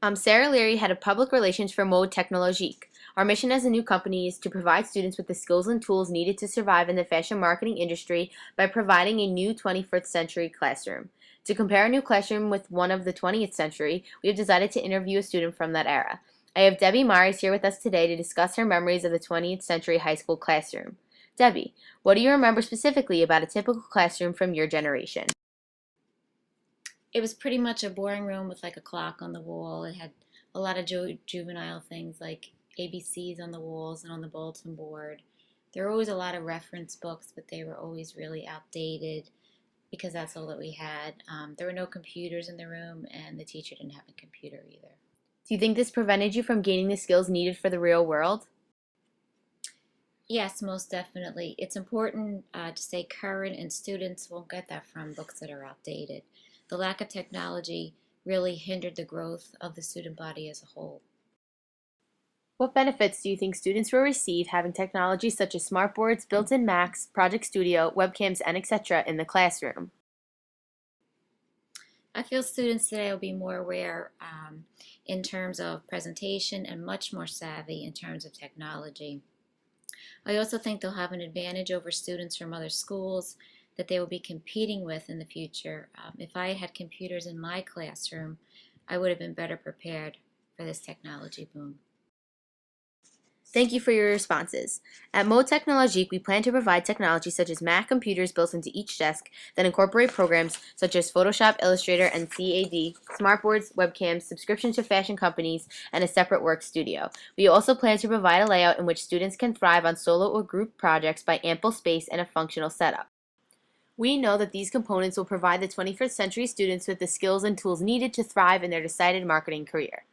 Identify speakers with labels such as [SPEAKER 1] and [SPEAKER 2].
[SPEAKER 1] I'm Sarah Leary, head of public relations for Mode Technologique. Our mission as a new company is to provide students with the skills and tools needed to survive in the fashion marketing industry by providing a new 21st century classroom. To compare a new classroom with one of the 20th century, we have decided to interview a student from that era. I have Debbie Myers here with us today to discuss her memories of the 20th century high school classroom. Debbie, what do you remember specifically about a typical classroom from your generation?
[SPEAKER 2] It was pretty much a boring room with like a clock on the wall. It had a lot of juvenile things like ABCs on the walls and on the bulletin board. There were always a lot of reference books, but they were always really outdated because that's all that we had. There were no computers in the room, and the teacher didn't have a computer either.
[SPEAKER 1] Do you think this prevented you from gaining the skills needed for the real world?
[SPEAKER 2] Yes, most definitely. It's important to stay current, and students won't get that from books that are outdated. The lack of technology really hindered the growth of the student body as a whole.
[SPEAKER 1] What benefits do you think students will receive having technology such as smartboards, built-in Macs, Project Studio, webcams, and etc. in the classroom?
[SPEAKER 2] I feel students today will be more aware in terms of presentation and much more savvy in terms of technology. I also think they'll have an advantage over students from other schools that they will be competing with in the future. If I had computers in my classroom, I would have been better prepared for this technology boom.
[SPEAKER 1] Thank you for your responses. At Mode Technologique, we plan to provide technology such as Mac computers built into each desk that incorporate programs such as Photoshop, Illustrator, and CAD, smartboards, webcams, subscriptions to fashion companies, and a separate work studio. We also plan to provide a layout in which students can thrive on solo or group projects by ample space and a functional setup. We know that these components will provide the 21st century students with the skills and tools needed to thrive in their decided marketing career.